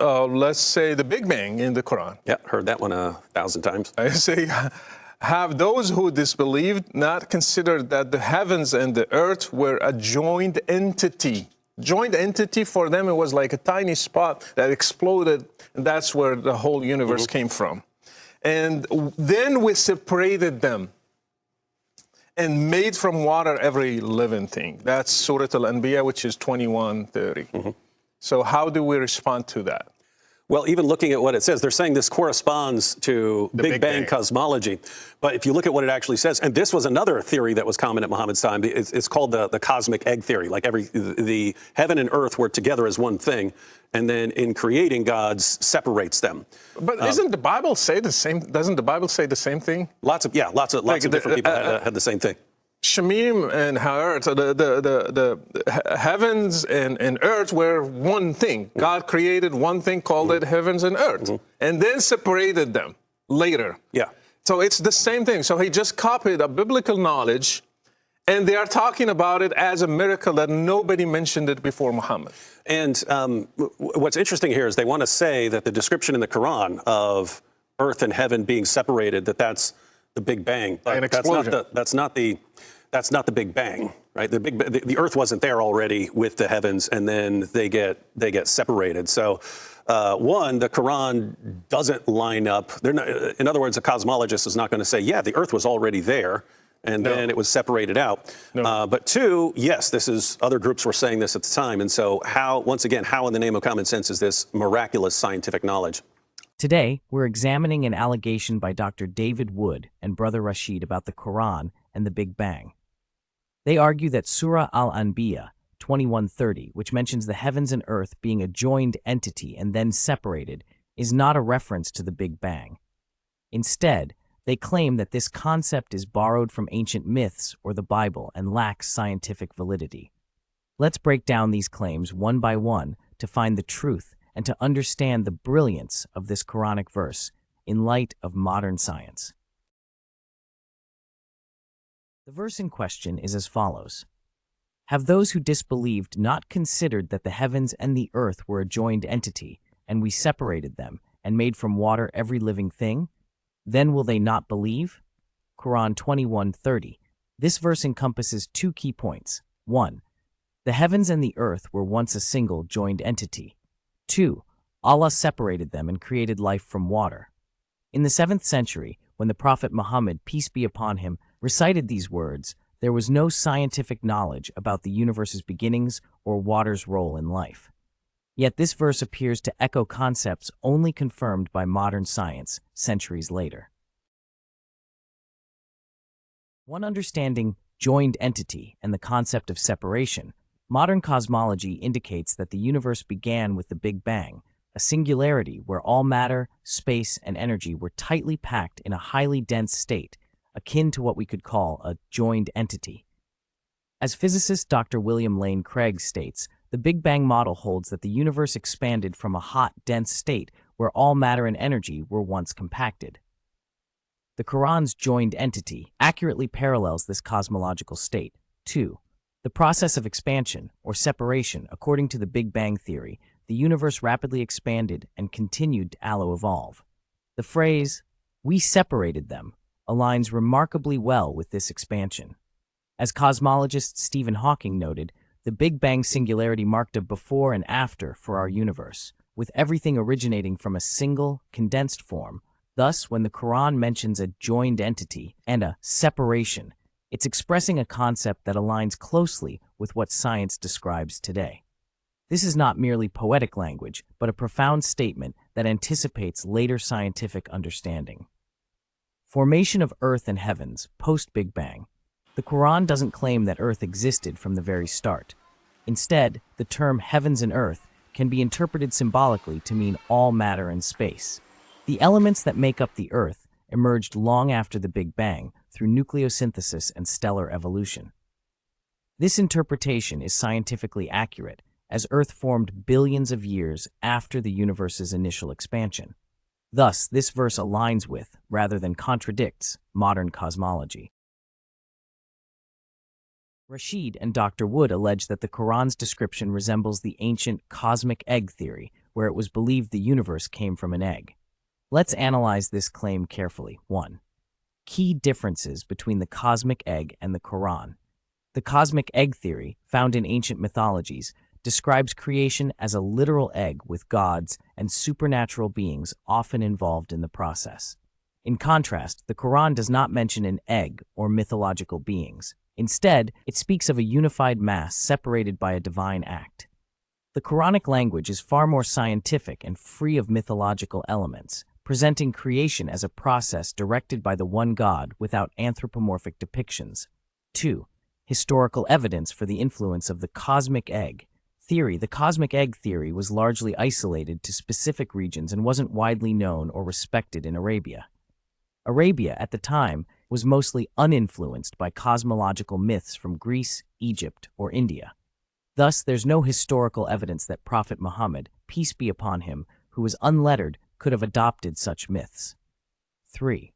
let's say, the Big Bang in the Quran. Yeah, heard that one 1,000 times. I say, have those who disbelieved not considered that the heavens and the earth were a joined entity? Joined entity for them, it was like a tiny spot that exploded, and that's where the whole universe came from. And then we separated them and made from water every living thing. That's Surah Al-Anbiya, which is 21:30. So how do we respond to that? Well, even looking at what it says, they're saying this corresponds to Big Bang cosmology. But if you look at what it actually says, and this was another theory that was common at Muhammad's time, it's called the cosmic egg theory. Like the heaven and earth were together as one thing, and then in creating, God separates them. But isn't the Bible say the same? Doesn't the Bible say the same thing? Lots of different people had the same thing. Shamim and Ha'art, the heavens and earth were one thing. God created one thing, called it heavens and earth, and then separated them later. Yeah. So it's the same thing. So he just copied a biblical knowledge, and they are talking about it as a miracle that nobody mentioned it before Muhammad. And what's interesting here is they want to say that the description in the Quran of earth and heaven being separated, that's the Big Bang. But An explosion. That's not the Big Bang, right? The earth wasn't there already with the heavens, and then they get separated. So, the Quran doesn't line up. In other words, a cosmologist is not going to say, yeah, the earth was already there, and then it was separated out. But two, yes, other groups were saying this at the time. And so how in the name of common sense is this miraculous scientific knowledge? Today, we're examining an allegation by Dr. David Wood and Brother Rachid about the Quran and the Big Bang. They argue that Surah Al-Anbiya 21:30, which mentions the heavens and earth being a joined entity and then separated, is not a reference to the Big Bang. Instead, they claim that this concept is borrowed from ancient myths or the Bible and lacks scientific validity. Let's break down these claims one by one to find the truth and to understand the brilliance of this Quranic verse in light of modern science. The verse in question is as follows. Have those who disbelieved not considered that the heavens and the earth were a joined entity, and we separated them, and made from water every living thing? Then will they not believe? Quran 21:30. This verse encompasses two key points. 1. The heavens and the earth were once a single joined entity. 2. Allah separated them and created life from water. In the 7th century, when the Prophet Muhammad, peace be upon him, recited these words, there was no scientific knowledge about the universe's beginnings or water's role in life. Yet this verse appears to echo concepts only confirmed by modern science centuries later. One understanding joined entity and the concept of separation, modern cosmology indicates that the universe began with the Big Bang, a singularity where all matter, space, and energy were tightly packed in a highly dense state, akin to what we could call a joined entity. As physicist Dr. William Lane Craig states, the Big Bang model holds that the universe expanded from a hot, dense state where all matter and energy were once compacted. The Quran's joined entity accurately parallels this cosmological state. 2. The process of expansion, or separation, according to the Big Bang theory, the universe rapidly expanded and continued to allo-evolve. The phrase, "we separated them," aligns remarkably well with this expansion. As cosmologist Stephen Hawking noted, the Big Bang singularity marked a before and after for our universe, with everything originating from a single, condensed form. Thus, when the Quran mentions a joined entity and a separation, it's expressing a concept that aligns closely with what science describes today. This is not merely poetic language, but a profound statement that anticipates later scientific understanding. Formation of Earth and Heavens, post-Big Bang. The Quran doesn't claim that Earth existed from the very start. Instead, the term heavens and earth can be interpreted symbolically to mean all matter and space. The elements that make up the Earth emerged long after the Big Bang through nucleosynthesis and stellar evolution. This interpretation is scientifically accurate, as Earth formed billions of years after the universe's initial expansion. Thus, this verse aligns with, rather than contradicts, modern cosmology. Rachid and Dr. Wood allege that the Quran's description resembles the ancient cosmic egg theory, where it was believed the universe came from an egg. Let's analyze this claim carefully. 1. Key differences between the cosmic egg and the Quran. The cosmic egg theory, found in ancient mythologies, describes creation as a literal egg with gods and supernatural beings often involved in the process. In contrast, the Quran does not mention an egg or mythological beings. Instead, it speaks of a unified mass separated by a divine act. The Quranic language is far more scientific and free of mythological elements, presenting creation as a process directed by the one God without anthropomorphic depictions. 2. Historical evidence for the influence of the cosmic egg theory. The cosmic egg theory was largely isolated to specific regions and wasn't widely known or respected in Arabia. Arabia, at the time, was mostly uninfluenced by cosmological myths from Greece, Egypt, or India. Thus, there's no historical evidence that Prophet Muhammad, peace be upon him, who was unlettered, could have adopted such myths. 3.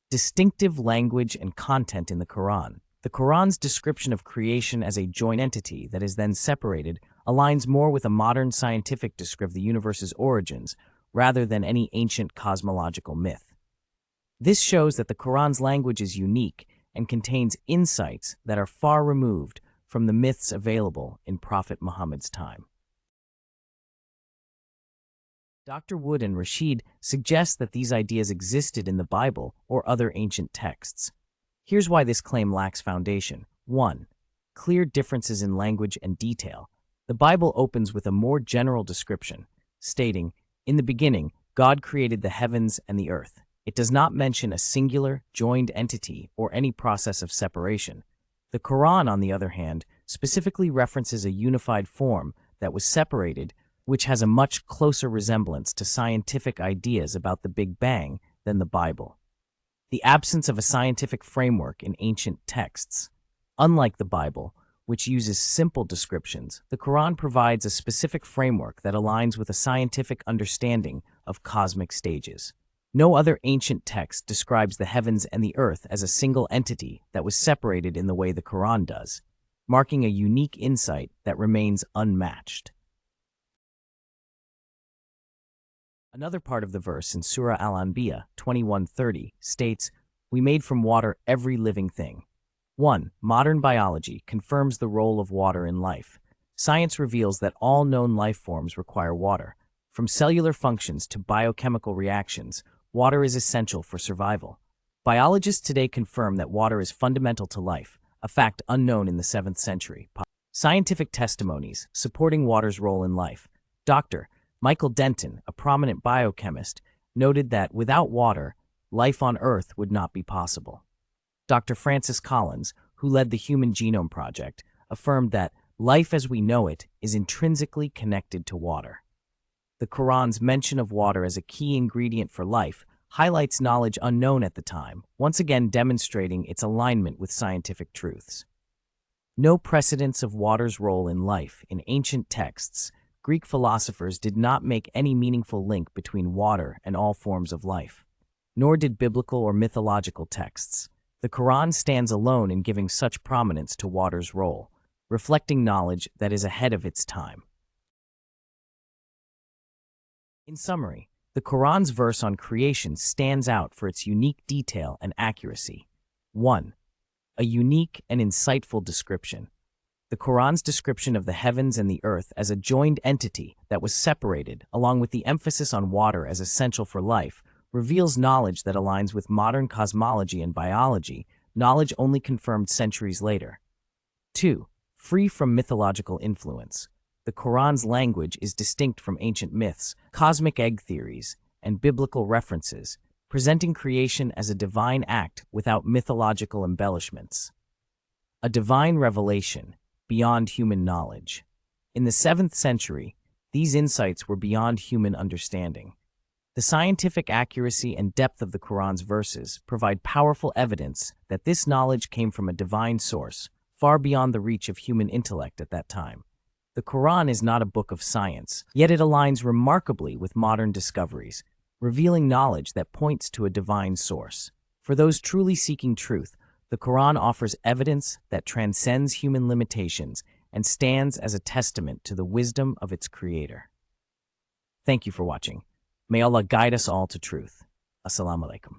Distinctive language and content in the Quran. The Quran's description of creation as a joint entity that is then separated aligns more with a modern scientific description of the universe's origins rather than any ancient cosmological myth. This shows that the Quran's language is unique and contains insights that are far removed from the myths available in Prophet Muhammad's time. Dr. Wood and Rachid suggest that these ideas existed in the Bible or other ancient texts. Here's why this claim lacks foundation. 1. Clear differences in language and detail. The Bible opens with a more general description, stating, "In the beginning, God created the heavens and the earth." It does not mention a singular, joined entity or any process of separation. The Quran, on the other hand, specifically references a unified form that was separated, which has a much closer resemblance to scientific ideas about the Big Bang than the Bible. The absence of a scientific framework in ancient texts. Unlike the Bible, which uses simple descriptions, the Quran provides a specific framework that aligns with a scientific understanding of cosmic stages. No other ancient text describes the heavens and the earth as a single entity that was separated in the way the Quran does, marking a unique insight that remains unmatched. Another part of the verse in Surah Al-Anbiya 21:30 states, "We made from water every living thing." 1. Modern biology confirms the role of water in life. Science reveals that all known life forms require water. From cellular functions to biochemical reactions, water is essential for survival. Biologists today confirm that water is fundamental to life, a fact unknown in the 7th century. Scientific testimonies supporting water's role in life. Dr. Michael Denton, a prominent biochemist, noted that without water, life on Earth would not be possible. Dr. Francis Collins, who led the Human Genome Project, affirmed that life as we know it is intrinsically connected to water. The Quran's mention of water as a key ingredient for life highlights knowledge unknown at the time, once again demonstrating its alignment with scientific truths. No precedence of water's role in life in ancient texts. Greek philosophers did not make any meaningful link between water and all forms of life, nor did biblical or mythological texts. The Quran stands alone in giving such prominence to water's role, reflecting knowledge that is ahead of its time. In summary, the Quran's verse on creation stands out for its unique detail and accuracy. 1. A unique and insightful description. The Quran's description of the heavens and the earth as a joined entity that was separated, along with the emphasis on water as essential for life, reveals knowledge that aligns with modern cosmology and biology, knowledge only confirmed centuries later. 2. Free from mythological influence. The Quran's language is distinct from ancient myths, cosmic egg theories, and biblical references, presenting creation as a divine act without mythological embellishments. A divine revelation beyond human knowledge. In the 7th century, these insights were beyond human understanding. The scientific accuracy and depth of the Quran's verses provide powerful evidence that this knowledge came from a divine source, far beyond the reach of human intellect at that time. The Quran is not a book of science, yet it aligns remarkably with modern discoveries, revealing knowledge that points to a divine source. For those truly seeking truth, the Quran offers evidence that transcends human limitations and stands as a testament to the wisdom of its creator. Thank you for watching. May Allah guide us all to truth. Assalamu alaikum.